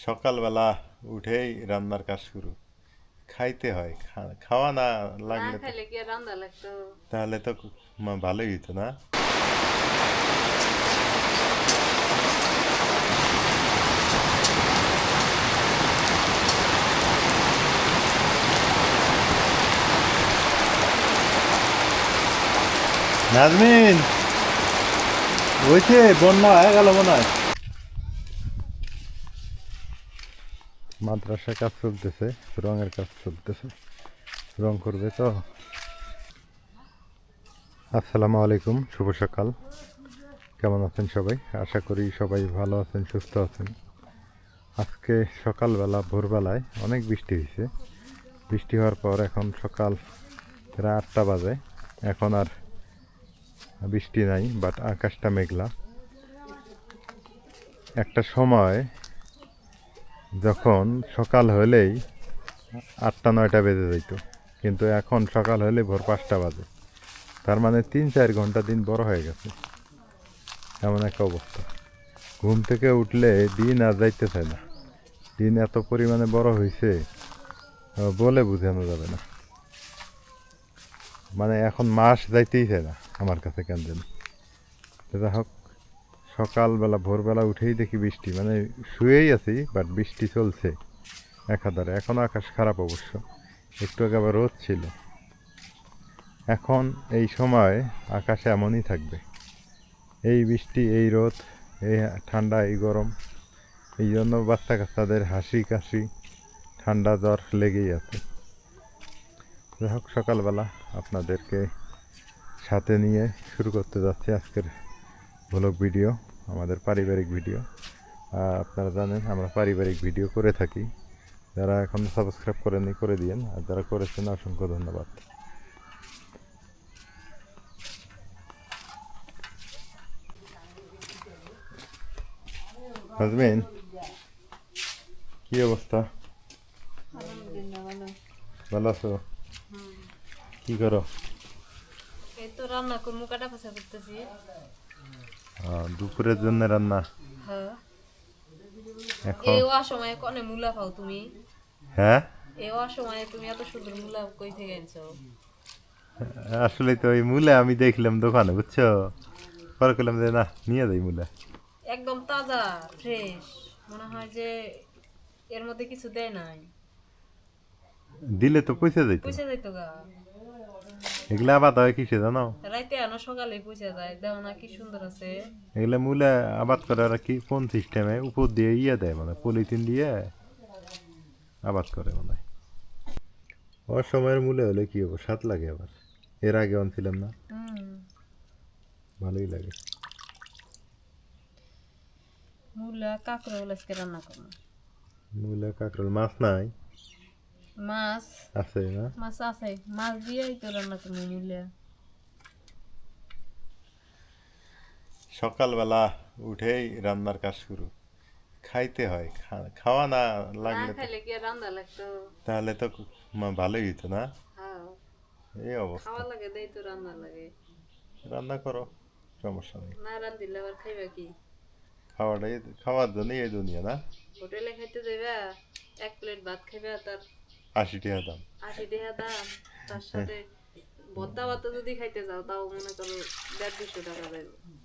সকালবেলা উঠেই রান্নার কাজ শুরু। খাইতে হয়, খাওয়া না না লাগলে তো খাইলে কি আর রান্না লাগতো? তাহলে তো ভালোই হতো না। নাজমিন, ওইছে বন্যা হয়ে গেল মনে হয়। মাদ্রাসায় কাজ চলতেছে, রঙের কাজ চলতেছে, রং করবে তো। আসসালামু আলাইকুম, শুভ সকাল। কেমন আছেন সবাই? আশা করি সবাই ভালো আছেন, সুস্থ আছেন। আজকে সকালবেলা ভোরবেলায় অনেক বৃষ্টি হয়েছে। বৃষ্টি হওয়ার পর এখন সকাল প্রায় 8টা বাজে। এখন আর বৃষ্টি নাই, বাট আকাশটা মেঘলা। একটা সময় যখন সকাল হলেই 8টা 9টা বেজে যেত, কিন্তু এখন সকাল হলে ভোর 5টা বাজে। তার মানে 3-4 ঘন্টা দিন বড় হয়ে গেছে, এমন একটা অবস্থা। ঘুম থেকে উঠলে দিন আর যাইতে চায় না। দিন এত পরিমাণে বড় হয়েছে, বলে বোঝানো যাবে না। মানে এখন মাস যাইতেই চায় না আমার কাছে, কেন জানি। যা হোক, সকালবেলা ভোরবেলা উঠেই দেখি বৃষ্টি, মানে শুয়েই আছি বাট বৃষ্টি চলছে একাধারে। এখনও আকাশ খারাপ অবশ্য, একটু আগে আবার রোদ ছিল। এখন এই সময় আকাশে এমনই থাকবে, এই বৃষ্টি, এই রোদ, এই ঠান্ডা, এই গরম। এই জন্য বাচ্চা কাচ্চাদের হাসি কাশি, ঠান্ডা জ্বর লেগেই আছে। যাই হোক, সকালবেলা আপনাদেরকে সাথে নিয়ে শুরু করতে যাচ্ছি আজকের ব্লগ ভিডিও, আমাদের পারিবারিক ভিডিও। আপনারা জানেন আমরা পারিবারিক ভিডিও করে থাকি। যারা এখন সাবস্ক্রাইব করেননি করে দিয়েন, আর যারা করেছেন অসংখ্য ধন্যবাদ। নাজমিন, কি অবস্থা? আলহামদুলিল্লাহ ভালো। ভালো আছো? হুম। কি করো? এই তো রান্না করবো, কাটা ফাঁসা করতেছি। দুপুরের জন্য রান্না হ্যাঁ। এখন? এই অসময়ে কনে মূলা পাও তুমি? হ্যাঁ, এই অসময়ে তুমি এত সুন্দর মূলা কই থেকে আনছো? আসলে তো ওই মূলা আমি দেখলাম দোকানে, বুঝছো, পরে করলাম যে না, নিয়ে যাই মূলা। একদম তাজা, ফ্রেশ। মনে হয় যে এর মধ্যে কিছু দেয় নাই। দিলে তো পয়সা যাইতো। পয়সা যাইতো গা। এগুলা আবাদ হয় কিসে জানো? রাইতে আনো সকালে পয়সা যায়, দেখো না কি সুন্দর আছে। এগুলা মূলা আবাদ করে আর কি কোন সিস্টেমে উপর দিয়ে ইয়ে দেয়, মানে পলিথিন দিয়ে আবাদ করে মনে হয়। অসময়ের মূলে হলে কি হবো, স্বাদ লাগে আবার। এর আগে আনছিলাম না, হুম। ভালোই লাগে। মূলা কাঁকরোল আজকে রান্না করবো। মূলা কাঁকরোল, মাছ নাই? মাছ, আছে না? মাছ আছে, মাছ দিয়েই তো রান্না করবো মূলা। সকালবেলা উঠেই রান্নার কাজ শুরু। খাইতে হয়, খাওয়া না না লাগলে তো খাইলে কি আর রান্না লাগতো? তাহলে তো ভালোই হতো না। হ্যাঁ। এই অবস্থা। খাওয়া লাগে দেই তো রান্না লাগে। রান্না করো, সমস্যা নেই। না রান্ধিলে আবার খাইবা কি? খাওয়াটাই, খাওয়ার জন্যই এই দুনিয়া না। হোটেলে খাইতে যাইবা, এক প্লেট ভাত খাইবা, তার 80 টাকা দাম। 80 টাকা দাম। তার সাথে ভর্তা ভাতা যদি খাইতে যাও, তাও মনে করো 150-200 টাকা যাবে।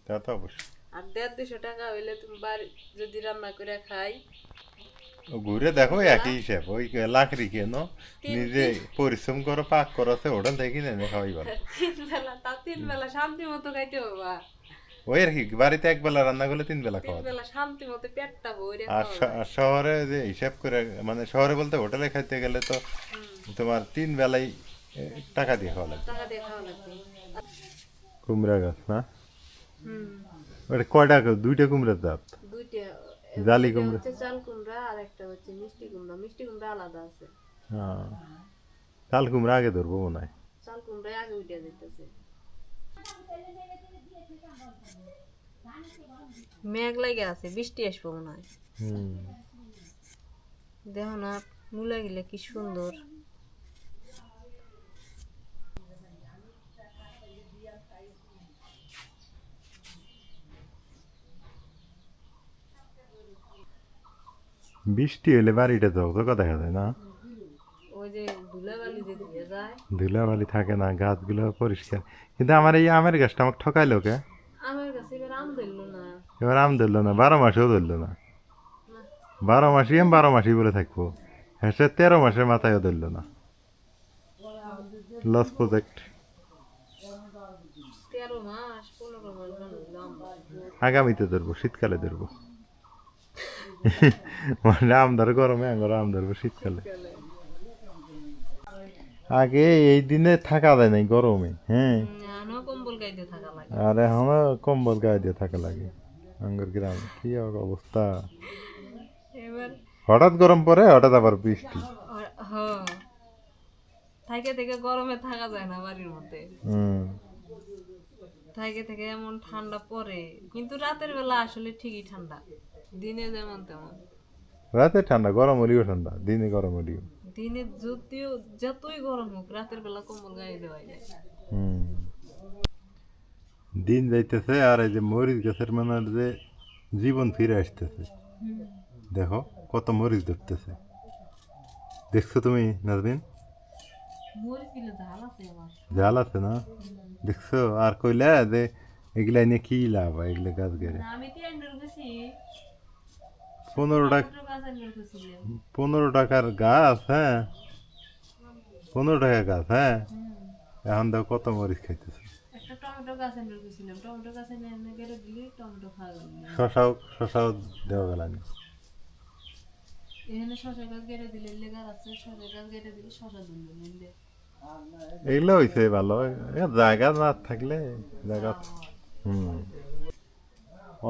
তা তো অবশ্যই। আর 150-200 টাকা হইলে তুমি বাড়ি যদি রান্না করে খাই, ঘুরে তিন দেখো বেলা একই হিসাব, ওই লাকড়ি কেন, তিন নিজে তিন পরিশ্রম করো, পাক করো, সে হোটেল থেকে কিনে এনে খাওয়াই ভালো। 3 বেলা, তা 3 বেলা শান্তি মতো খাইতে পারবা। ওই আর কি, বাড়িতে একবেলা রান্না করলে 3 বেলা তিন খাওয়া যায়। বেলা শান্তি মতো পেটটা ভরে আর খাওয়া যায়। আর শহরে যে হিসাব করে, মানে শহরে বলতে হোটেলে খাইতে গেলে তো হুম। তোমার 3 বেলাই টাকা দিয়ে খাওয়া লাগবে। টাকা দিয়ে খাওয়া লাগবে। কুমড়া গাছ না? হুম। ওটা কয়টা, দুইটা কুমড়ার জাত? দুইটা। জালি দুইটা কুমড়া। হচ্ছে চাল কুমড়া, আর একটা হচ্ছে মিষ্টি কুমড়া। মিষ্টি কুমড়া আলাদা আছে। হ্যাঁ, চাল কুমড়া আগে ধরবো মনে হয়। চাল কুমড়াই আগে উঠে যেতেছে। মেঘ লাগে আছে, বৃষ্টি আসবো মনে হয়। হুম। দেখো না, মূলা গিলা কি সুন্দর। বৃষ্টি হলে বাড়িটা ঝকঝকা দেখা যায় না, ওই যে ধুলাবালি যে ধুয়ে যায়। ধুলাবালি থাকে না, গাছগুলো পরিষ্কার। কিন্তু আমার এই আমের গাছটা আমাকে ঠকাইলো কে? আমার কাছে এবার আম ধরলো না। এবার আম ধরলো না, 12 মাসেও ধরলো না। না, 12 মাসই আমি 12 মাসই বলে থাকবো, হ্যাঁ 13 মাসের মাথায়ও ধরলো না। Loss project. 13 মাস 15 মাস বানাইলো আম। আগামীতে ধরবো, শীতকালে ধরবো। মানে আম ধরে গরমে, আঙ্গুর আম ধরবো শীতকালে। শীতকালে। আগে এই দিনে থাকা যায় নাই গরমে, হ্যাঁ। এখনো কম্বল গাইতে থাকা লাগে। আর এখন কম্বল গায়ে দিয়ে থাকা লাগে। আঙ্গুর গ্রামে কি অবস্থা, এবার হঠাৎ গরম পড়ে, হঠাৎ আবার বৃষ্টি। হ্যাঁ, থেকে থেকে গরমে থাকা যায় না বাড়ির মধ্যে। হুম। থেকে থেকে এমন ঠান্ডা পড়ে, কিন্তু রাতের বেলা আসলে ঠিকই ঠান্ডা, দিনে যেমন তেমন। রাতে ঠান্ডা, গরম হলিও ঠান্ডা, দিনে গরম হলিও। দিনে যদিও যতই গরম হোক, রাতের বেলা কম্বল গায়ে দেওয়াই যায়। হুম। দিন যাইতেছে, আর এই যে মরিচ গাছের মানে যে জীবন ফিরে আসতেছে। দেখো কত মরিচ ধরতেছে, দেখছো তুমি নাজমিন? মরিচ গিলে ঝাল আছে আমার। জাল আছে না, দেখছো? আর কইলা যে এগুলা নিয়ে কি লাভ হয়, এগুলা গাছ গেড়ে। আমি কি আইনের গেছি 15 টাকা, টমেটো গাছ আইনের গেছিলাম। 15 টাকার গাছ, হ্যাঁ 15 টাকা গাছ, হ্যাঁ। এখন দেখো কত মরিচ খাইতেছে। একটা টমেটো গাছ আইনের গেছিলাম, টমেটো গাছ এনে গেলে দিলি টমেটো খাওয়া গেল। শশাও দেওয়া গেল না। এখানে শশা গাছ কেটে দিলে লেগার আছে, শশা গাছ কেটে দিলে শশা ধরলো নিলে। এগুলো হয়েছে ভালো, জায়গা না থাকলে জায়গা। হুম।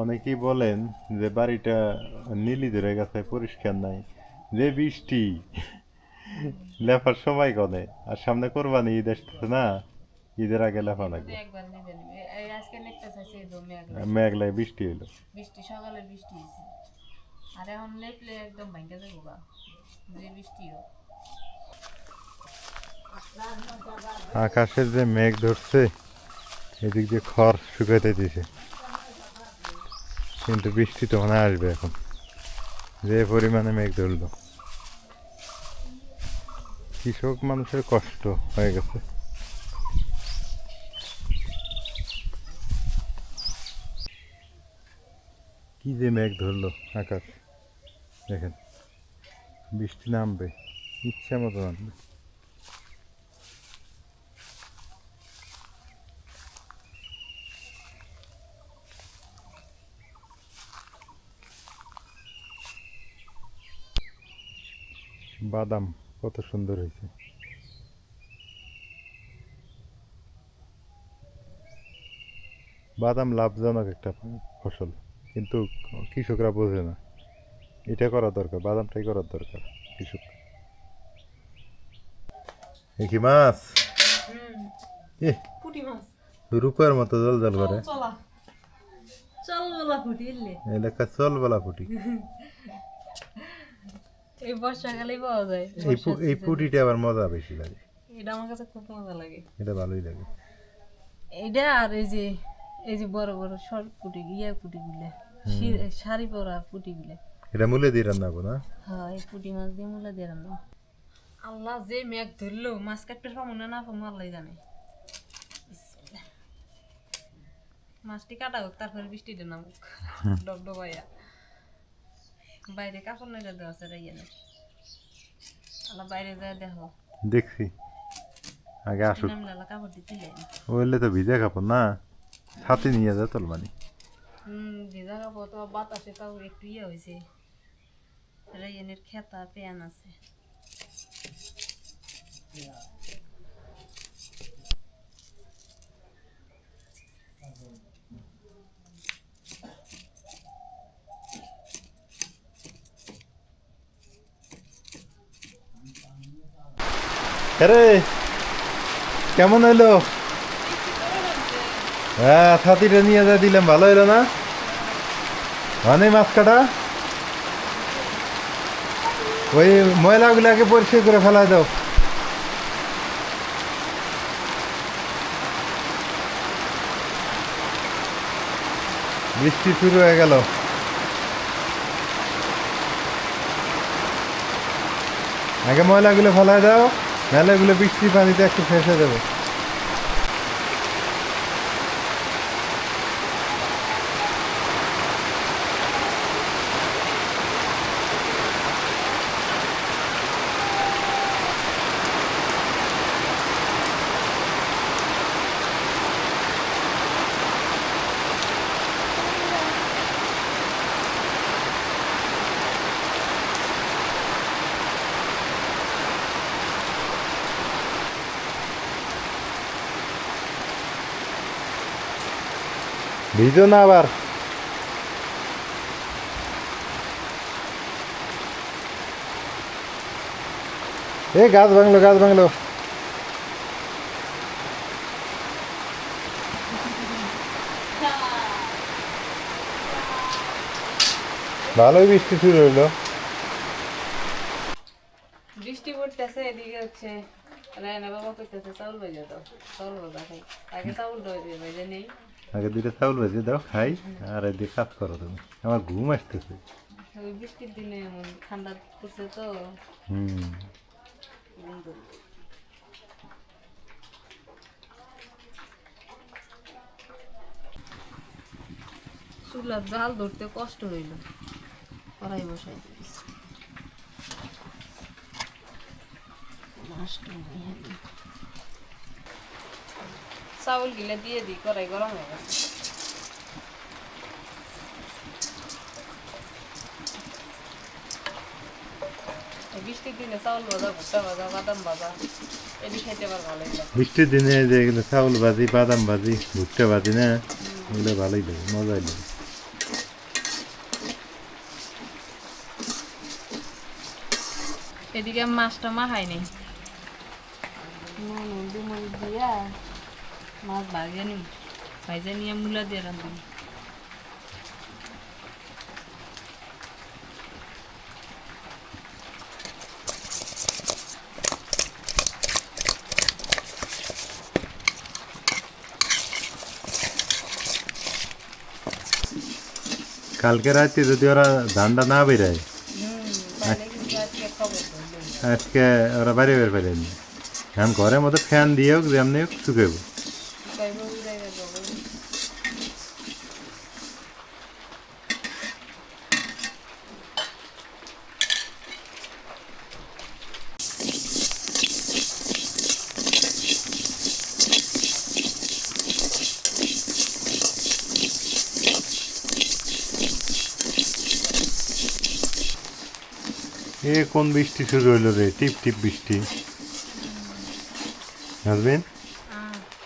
অনেকেই বলেন যে বাড়িটা নীলি ধরে গেছে, পরিষ্কার নাই, যে বৃষ্টি লেফার সময় কনে, আর সামনে কোরবানি ঈদ আসতেছে না, ঈদের আগে লেফা লাগবে। একবার নেবে নেবে এই আজকে নেকটা চাইছে এই দমে মেঘলায় বৃষ্টি হইলো। বৃষ্টি সকালে বৃষ্টি হয়েছে, আর এখন নেপলে একদম ভাঙ্গা যাবো গা, যে বৃষ্টি হোক। আকাশের যে মেঘ ধরছে, এদিক দিয়ে খড় শুকাইতে দিছে, কিন্তু বৃষ্টি তো মনে হয় আসবে এখন, যে পরিমাণে মেঘ ধরলো। কৃষক মানুষের কষ্ট হয়ে গেছে। কি যে মেঘ ধরলো আকাশ, দেখেন বৃষ্টি নামবে, ইচ্ছা মতো নামবে। বাদাম কত সুন্দর হয়েছে। বাদাম লাভজনক একটা ফসল, কিন্তু কৃষকরা বোঝে না এটা করা দরকার, বাদামটাই করার দরকার কৃষক। এ কি মাছ, এ পুঁটি মাছ রূপার মতো জল জল করে। চলা চল বলা পুঁটি এলে এলাকা চল বলা পুটি। এই বর্ষাকালেই পাওয়া যায়। এই পুটিটা আবার মজা বেশি লাগে, এটা আমার কাছে খুব মজা লাগে। এটা ভালোই লাগে। এটা আর এই যে বড় বড় শর্ট পুঁটি পুঁটি গুলো, শাড়ি পরা পুঁটি গুলো, এটা মূলে দিয়ে রান্নাবো না। হ্যাঁ এই পুঁটি মাছ দিয়ে মূলা দিয়ে রান্না। আল্লাহ যে মেঘ ধরলো, মাছ কাটতে পাবো না পাবো আল্লাহ জানে। মাছটি কাটা হোক, তারপরে বৃষ্টিটা নামুক ডবডবাইয়া। বাইরে কাপড় নাইরা দেওয়া আছে রাইয়ানের, আল্লাহ বাইরে যায় দেখো। দেখছি আগে আসুক, নামলে আল্লাহ কাপড় দিতে ওইলে তো ভিজে কাপড় না, ছাতি নিয়ে যায় তোর মানে। ভিজা কাপড় তো বাতাসে তাও একটু হয়েছে। রাইয়ানের খেতা প্যান আছে। আরে কেমন হইলো? হ্যাঁ ছাতিটা নিয়ে যা দিলাম, ভালো হইলো না? মানে মাছ কাটা ওই ময়লাগুলাকে পরিষ্কার করে ফেলাই দাও। বৃষ্টি শুরু হয়ে গেল। আগে ময়লাগুলো ফেলায় দাও, নাহলে এগুলো বৃষ্টির পানিতে একটু ফেসে দেবে। ভিজো না আবার। এ গাছ ভাঙলো, গাছ ভাঙলো। ভালোই বৃষ্টি শুরু হইলো। বৃষ্টি পড়তেছে এদিকে হচ্ছে রায়না বাবা কইতেছে চাউল ভেজে দাও, চাউল ভাজা খাই। আগে চাউল ভেজে নেই। আগে দুইটা চাউল ভেজে দাও, খাই। আর এদিকে কাজ করো তুমি। আমার ঘুম আসতেছে। ওই বৃষ্টির দিনে এমন ঠান্ডা পড়ছে তো। হুম। বন্ধু চুলার জাল ধরতে কষ্ট হইল, কড়াই বসাই দিয়েছি। চাউল গিলা দিয়ে দিই, কড়াই গরম হয়ে গেছে। এই বৃষ্টির দিনে চাউল ভাজা, ভুট্টা ভাজা, বাদাম ভাজা এটি খেতে আবার ভালোই লাগে। বৃষ্টির দিনে যে এগুলো চাউল ভাজি, বাদাম ভাজি, ভুট্টা ভাজি না, এগুলো ভালোই লাগে, মজাই লাগে। এদিকে মাছটা মাখাই নেই, নুন হলদি মরিচ দিয়া মাছ ভাজে নি, ভাজে নিয়ে মূলা দিয়ে রাঁধুন। কালকে রাতে যদি ওরা ধানটা না বেরায়, তাহলে কিন্তু আজকে খবর ধরলো। আজকে ওরা বাইরে বের পারেনি। এখন ঘরের মধ্যে ফ্যান দিয়েও যেমনি হোক শুকাবো। কইব উড়াই যাবো। এ কোন বৃষ্টি শুরু হইলো রে, টিপ টিপ বৃষ্টি। হাসবেন,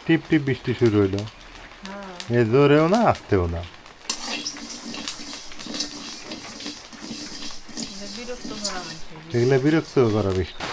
টিপ টিপ বৃষ্টি শুরু হইলো। এ জোরেও না, আসতেও না। বিরক্ত করা মানুষ। এগুলো বিরক্ত করা বৃষ্টি।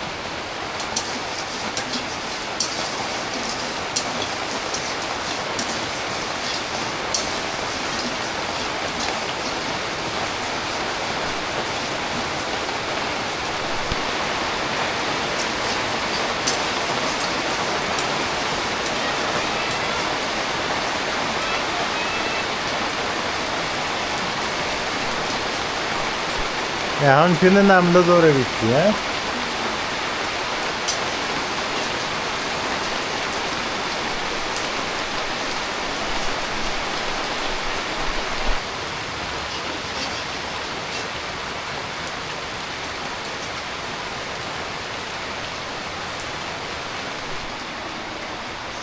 এখন শুনে নামলো জোরে বৃষ্টি, হ্যাঁ।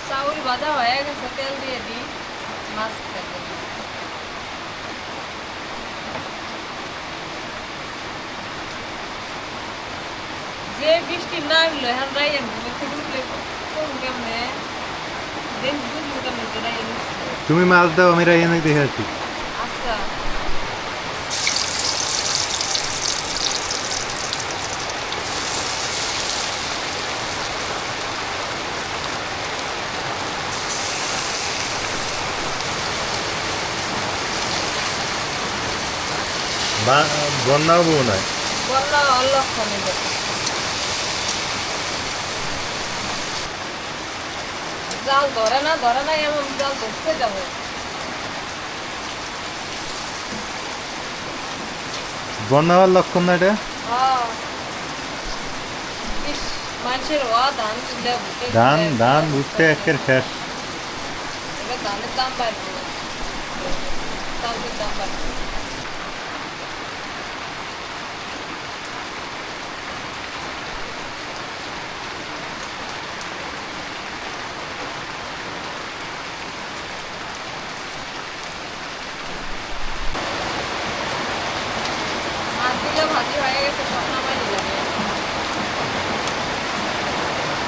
চাউল ভাজা হয়ে গেছে, তেল দিয়ে দিই, মাছ খেতে দিই। যে বৃষ্টি না হইলো এখন রাইয়ান ঘুমের থেকে উঠলে কোন কেমনে দেন বুঝবো কেমনে যে রাইয়ান উঠছে। তুমি মাছ দাও, আমি রাইয়া দেখে আছি। আচ্ছা বন্যাও বউ নয়। বললো অলক্ষণে যাবে, জাল ধরে না এমন জাল ধরতে যাবে। বন্যা হওয়ার লক্ষণ না এটা। হ্যাঁ মানুষের ধান তুলে ধান ধান উঠতে একের শেষ। এবার ধানের দাম বাড়বে, চাউলের দাম বাড়বে। মাছগুলো ভাজি হয়ে গেছে, সব নামাই নিলাম।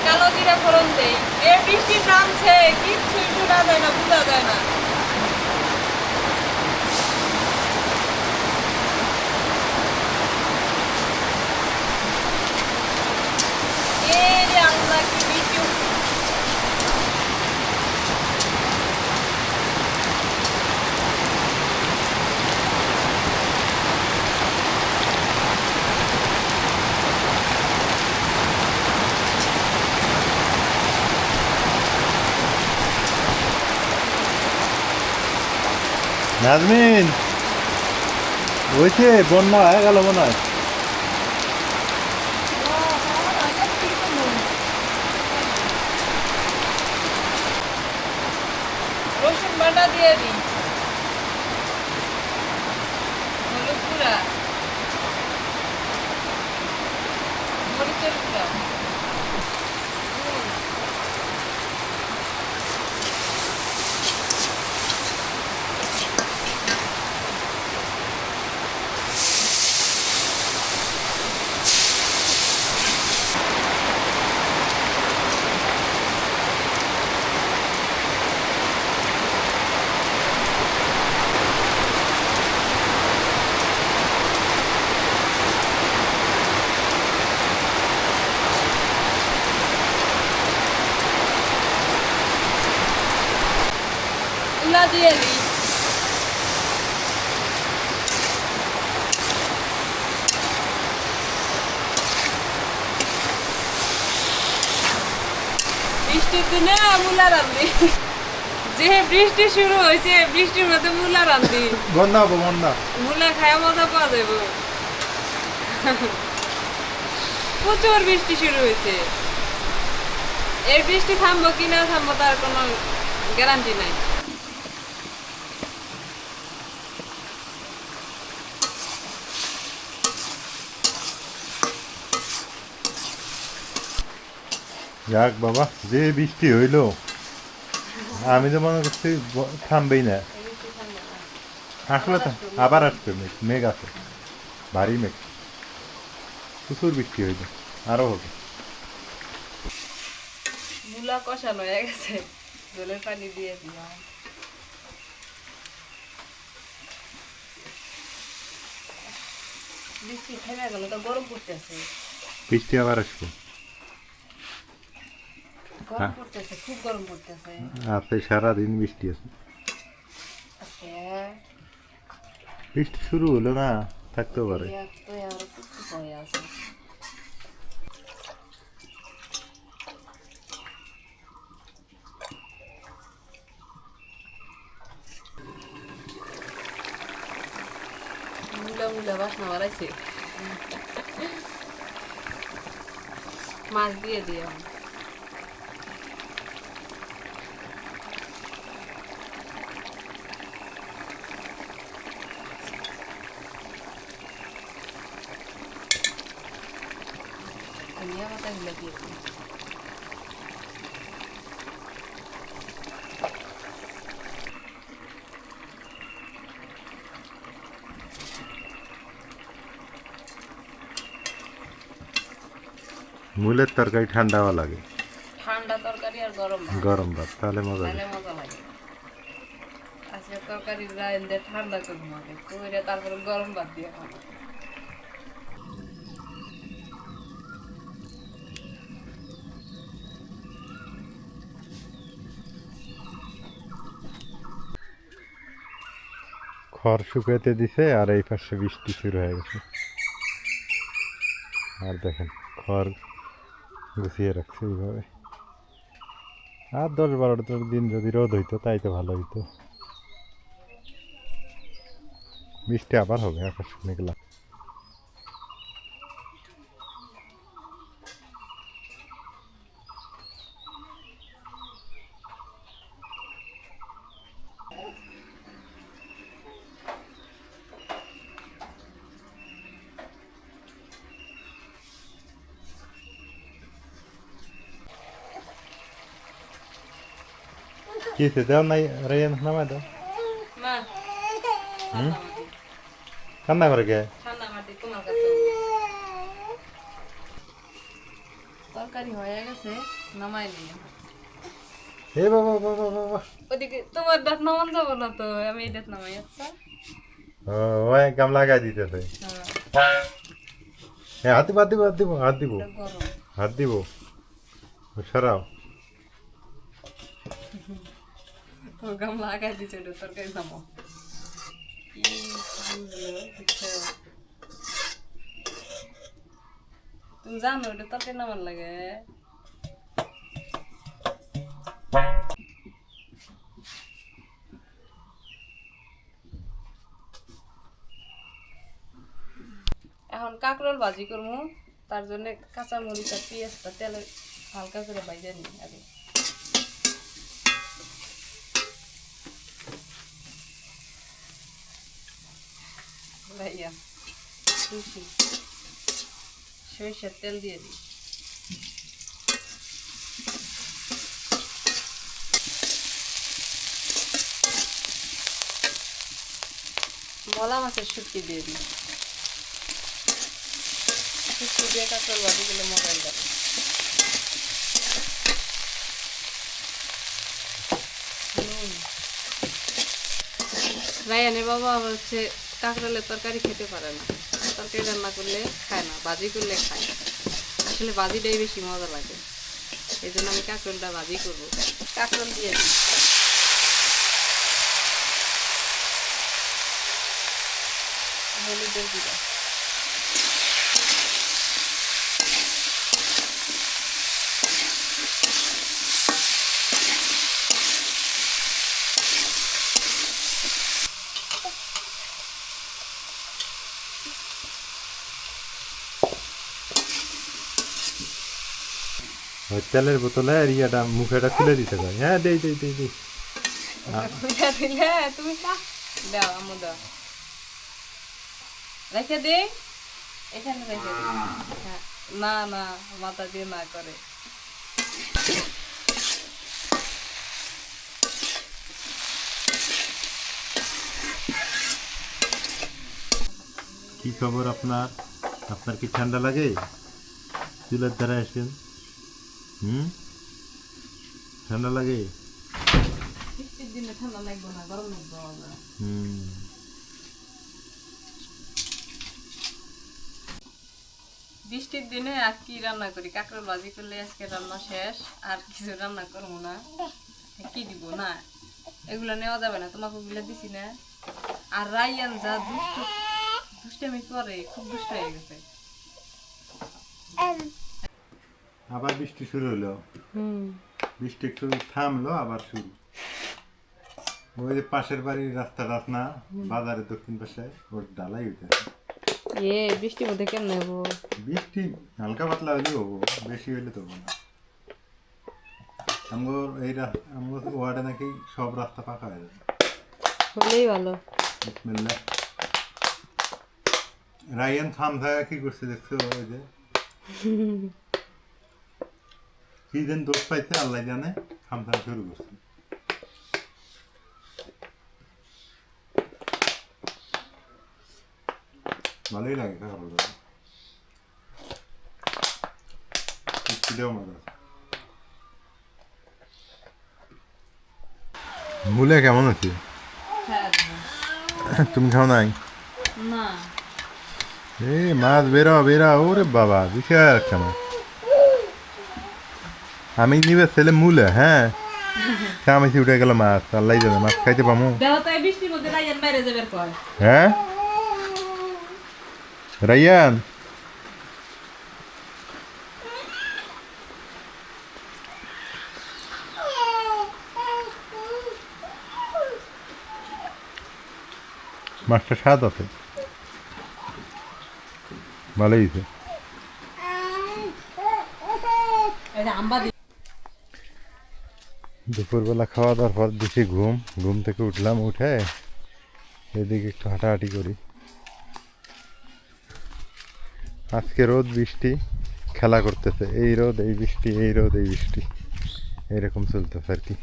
কালো জিরা ফোড়ন দেই। এ বৃষ্টি নামছে, কিচ্ছুই শোনা যায় না, বোঝা যায় না। এ রে আল্লাহ, কি বৃষ্টি উঠছে। নাজমিন হয়েছে, বন্যা হয়ে গেল মনে হয়। রসুন বাটা দিয়ে দিই, হলুদ গুঁড়া, মরিচের গুঁড়া, গুঁড়া দিয়ে দিই। বৃষ্টির দিনে মূলা রান্ধি, যে বৃষ্টি শুরু হয়েছে, বৃষ্টির মধ্যে মূলা রান্ধি। বন্যা হবো, বন্যা। মূলা খাওয়া মজা পাওয়া যাবে। প্রচুর বৃষ্টি শুরু হয়েছে, এই বৃষ্টি থামবো কি না থামবো তার কোনো গ্যারান্টি নাই। যাক বাবা, যে বৃষ্টি হইলো, আমি তো মনে করছি থামবেই না। আসলে তো আবার আসবে, মেঘ মেঘ আছে, ভারী মেঘ, প্রচুর বৃষ্টি হইলো, আরো হবে। মূলা কষানো হয়ে গেছে, জলের পানি দিয়ে দিলাম। বৃষ্টি থেমে গেল, তো গরম পড়তেছে। বৃষ্টি আবার আসবে। গরম পড়তেছে, খুব গরম পড়তেছে। আছে, সারাদিন বৃষ্টি আছে। আজকে বৃষ্টি শুরু হলো না, থাকতেও পারে। তো আরো কিছু হয়ে আছে। মূলা মূলা বাসনা বাড়াইছে। মাছ দিয়ে দিও। ধনিয়া পাতা গুলো দিয়ে দিই। মূলের তরকারি ঠান্ডা হওয়া লাগে, ঠান্ডা তরকারি আর গরম ভাত, গরম ভাত, তাহলে মজা তাহলে লাগে। মজা লাগে। আজকে তরকারি রাইন দিয়ে ঠান্ডা করবো আগে, করে তারপরে গরম ভাত দিয়ে খাবো। খড় শুকাইতে দিছে, আর এই পাশে বৃষ্টি শুরু হয়ে গেছে। আর দেখেন, খড় গুছিয়ে রাখছে এইভাবে। আর 10-12টা দিন যদি রোদ হইতো তাই তো ভালো হইতো। বৃষ্টি আবার হবে, আকাশ মেঘলা। কি হয়েছে দেও নাই রাইয়ান নামাই দাও না ঠান্ডা মাটি কান্না করে কে ঠান্ডা মাটি তোমার কাছে তরকারি হয়ে গেছে নামাই নিয়ে এ বাবা বাবা বাবা ওদিকে তোমার দাঁত নামান যাবো না তো আমি এই দাঁত নামাই আচ্ছা ও ওই গাম লাগাই দিতেছে হ্যাঁ হাত দিব হাত দিব হাত দিব হাত দিব গরম হাত দিব সরাও তোর গাম লাগাই দিছে ওটা তরকারি নামো কি বুঝলো দেখছো তুমি জানো ওটা তরকারি নামার লাগে এখন কাঁকরোল ভাজি করবো তার জন্য কাঁচা মরিচ আর পেঁয়াজটা তেলে হালকা করে ভাজা নিই আগে ভাইয়া বেশি সরিষার তেল দিয়ে দিই মলা মাছের শুটকি দিয়ে দিই শুটকি দিয়ে কাঁকরোল ভাজি দিলে মজাই যাবে রায়ানের বাবা আবার হচ্ছে কাঁকরোলের তরকারি খেতে পারে না তরকারি রান্না করলে খায় না ভাজি করলে খায় আসলে ভাজিটাই বেশি মজা লাগে এই জন্য আমি কাঁকরোলটা ভাজি করবো কাঁকরোল দিয়ে দিই হলুদের গুঁড়া ওই তেলের বোতলে আর ইয়াটা মুখেটা খুলে দিতে পারি হ্যাঁ দেই দেই দেই দেই খুলে দিলে তুমি দাও আমু দাও রেখে দে এখানে রেখে দে হ্যাঁ না না মাথা দিয়ে না করে কি খবর আপনার আপনার কি ঠান্ডা লাগে চুলের ধারে আসেন ঠান্ডা লাগে বৃষ্টির দিনে ঠান্ডা লাগবে না গরম লাগবে আমার বৃষ্টির দিনে আর কি রান্না করি কাঁকড়া ভাজি করলে আজকে রান্না শেষ আর কিছু রান্না করবো না কি দিব না এগুলো নেওয়া যাবে না তোমাকে ওগুলো দিছি না আর রাইয়ান যা দুষ্টামি করে খুব দুষ্ট হয়ে গেছে আবার বৃষ্টি শুরু হলো বৃষ্টি একটু থামলো আবার শুরু ওই যে পাশের বাড়ির রাস্তাটা না বাজারের দক্ষিণ পাশে ওর ডালাই উঠেছে বৃষ্টির মধ্যে কেমন হবো বৃষ্টি হালকা পাতলা হলেও হবো বেশি হইলে তো না আমগো এই আমগো ওয়ার্ডে নাকি সব রাস্তা পাকা হয়ে যাবে হলেই ভালো বিসমিল্লাহ রায়ান থাম থাকা কি করছে দেখছো ওই যে কি দিন দোষ পাইছে আল্লাহ জানে থাম থাকা শুরু করছে ভালোই লাগে খারাপ লাগে মূলে কেমন আছে তুমি খাও নাই না এ মাছ বেরা বেরা ওরে বাবা বিশাল একটা মাছ আমি নিবে ছেলে মূলে হ্যাঁ কামাইছি উঠে গেল মাছ আল্লাহ জানে মাছ খাইতে পামু বৃষ্টির মধ্যে রাইয়ান বাইরে যাবে কয় হ্যাঁ রাইয়ান মাছটা স্বাদ আছে ভালোই হয়েছে দুপুরবেলা খাওয়া দাওয়ার পর দিছি ঘুম থেকে উঠলাম উঠে এদিকে একটু হাঁটাহাঁটি করি আজকে রোদ বৃষ্টি খেলা করতেছে এই রোদ এই বৃষ্টি এই রোদ এই বৃষ্টি এরকম চলতেছে আর কি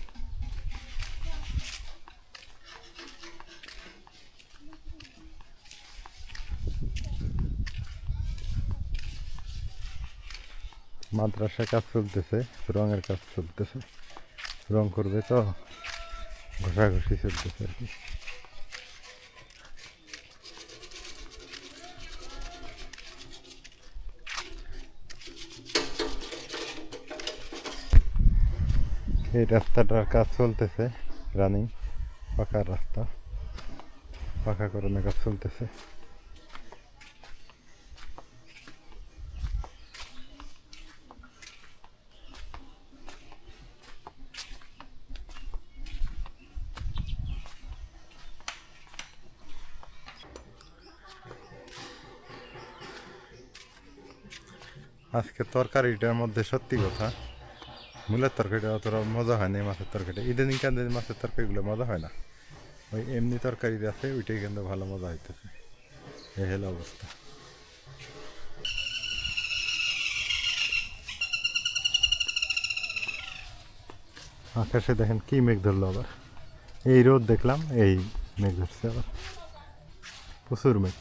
মাদ্রাসায় কাজ চলতেছে, রঙের কাজ চলতেছে, রং করবে তো ঘষাঘষি চলতেছে আর কি। এই রাস্তাটার কাজ চলতেছে, রানিং, পাকা রাস্তা, পাকাকরণের কাজ চলতেছে। আজকে তরকারিটার মধ্যে সত্যি কথা, মূলের তরকারিটা অতটা মজা হয় না, মাছের তরকারিটা ইদানিং কান মাছের তরকারিগুলো মজা হয় না, ওই এমনি তরকারি আছে ওইটাই কিন্তু ভালো মজা হইতেছে। এই হলো অবস্থা। আকাশে দেখেন কি মেঘ ধরলো আবার, এই রোদ দেখলাম, এই মেঘ ধরছে আবার, প্রচুর মেঘ,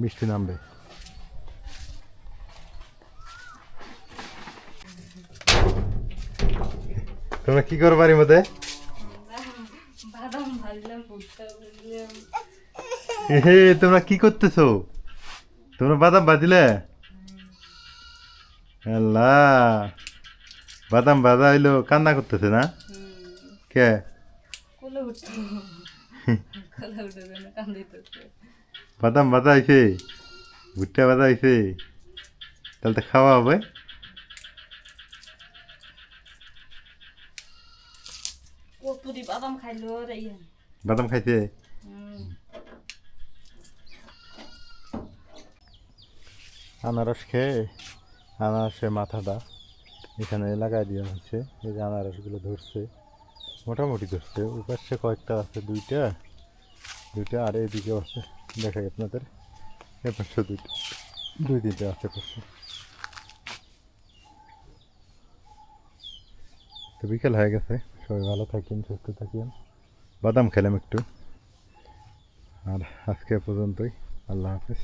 বৃষ্টি নামবে। তোমরা কি করো বাড়ির মধ্যে? বাদাম ভাজলাম, ভুট্টা ভাজলাম। হে তোমরা কি করতেছো? তোমরা বাদাম বাজিলে? আল্লাহ, বাদাম বাজা হইলো কান্না করতেছে না? কে? কোলে উঠতো, কোলে উঠে যেন কান্দিতেছে। বাদাম বাজা হয়েছে, ভুট্টা বাজা হয়েছে, তাহলে তো খাওয়া হবে। কতটি বাদাম খাইলো রে ইয়ান। বাদাম খাইছে? আনারস খেয়ে আনারসের মাথাটা এখানে লাগাই দেওয়া হচ্ছে। এই যে আনারসগুলো ধরছে, মোটামুটি ধরছে, ওই পাশে কয়েকটা আছে, দুইটা দুইটা, আর এদিকেও আছে, দেখাই আপনাদের, এ পাশে দুইটা, দুই তিনটা আছে পাশে। তো বিকেল হয়ে গেছে, সবাই ভালো থাকেন, সুস্থ থাকেন। বাদাম খেলাম একটু, আর আজকে পর্যন্তই, আল্লাহ হাফেজ।